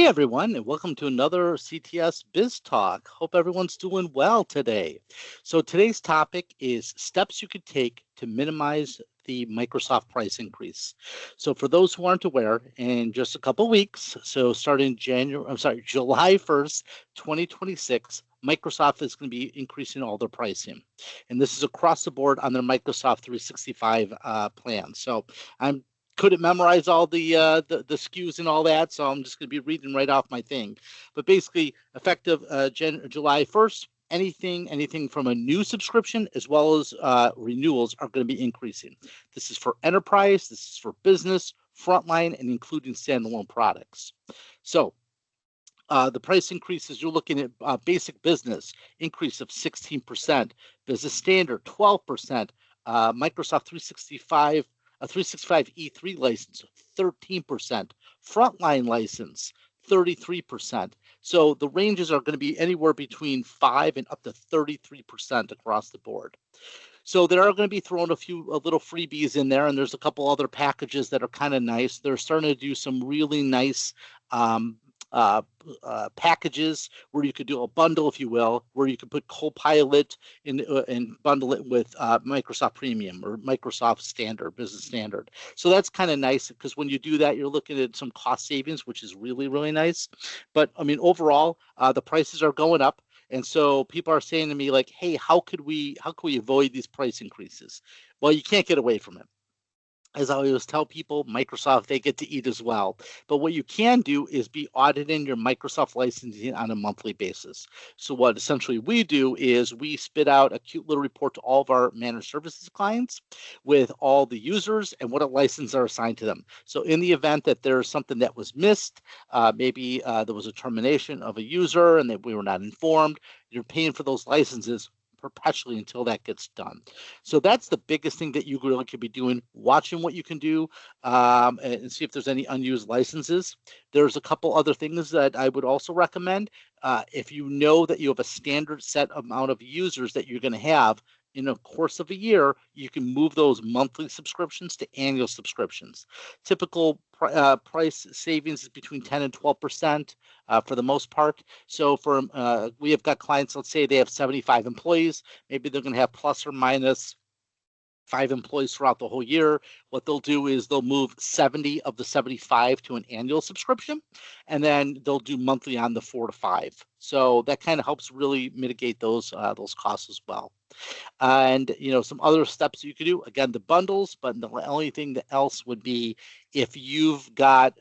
Hey everyone, and welcome to another CTS BizTalk. Hope everyone's doing well today. So today's topic is steps you could take to minimize the Microsoft price increase. So for those who aren't aware, in just a couple weeks, so starting July 1st, 2026, Microsoft is going to be increasing all their pricing. And this is across the board on their Microsoft 365 plan. So I'm couldn't memorize all the SKUs and all that, so I'm just going to be reading right off my thing. But basically, effective July 1st, anything from a new subscription as well as renewals are going to be increasing. This is for enterprise, this is for business, frontline, and including standalone products. So the price increases, you're looking at basic business increase of 16%, business standard 12%, Microsoft 365 a 365 E3 license, 13%, frontline license, 33%. So the ranges are going to be anywhere between 5 and up to 33% across the board. So they are going to be throwing a little freebies in there, and there's a couple other packages that are kind of nice. They're starting to do some really nice packages where you could do a bundle, if you will, where you could put Copilot in and bundle it with Microsoft Premium or Microsoft Standard, Business Standard. So that's kind of nice because when you do that, you're looking at some cost savings, which is really, really nice. But I mean, overall, the prices are going up. And so people are saying to me like, hey, how could we avoid these price increases? Well, you can't get away from it. As I always tell people, Microsoft, they get to eat as well. But what you can do is be auditing your Microsoft licensing on a monthly basis. So what essentially we do is we spit out a cute little report to all of our managed services clients with all the users and what licenses are assigned to them. So in the event that there's something that was missed, maybe there was a termination of a user and that we were not informed, you're paying for those licenses perpetually until that gets done. So that's the biggest thing that you really could be doing, watching what you can do and see if there's any unused licenses. There's a couple other things that I would also recommend. If you know that you have a standard set amount of users that you're going to have in the course of a year, you can move those monthly subscriptions to annual subscriptions. Typical price savings is between 10 and 12% for the most part. So for we have got clients, let's say they have 75 employees, maybe they're going to have plus or minus 5 employees throughout the whole year. What they'll do is they'll move 70 of the 75 to an annual subscription, and then they'll do monthly on the 4 to 5. So that kind of helps really mitigate those costs as well. And some other steps you could do, again, the bundles, but the only thing that else would be if you've got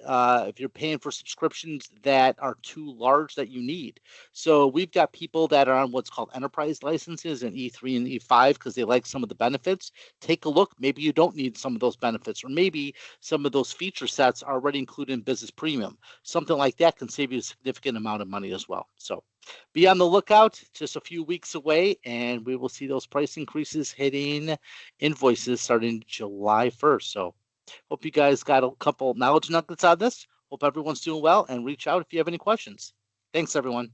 if you're paying for subscriptions that are too large that you need. So we've got people that are on what's called enterprise licenses in E3 and E5 because they like some of the benefits. Take a look, maybe you don't need some of those benefits, or maybe some of those feature sets are already included in business premium. Something like that can save you a significant amount of money as well. So be on the lookout, just a few weeks away, and we will see those price increases hitting invoices starting July 1st. So hope you guys got a couple knowledge nuggets out of this. Hope everyone's doing well, and reach out if you have any questions. Thanks, everyone.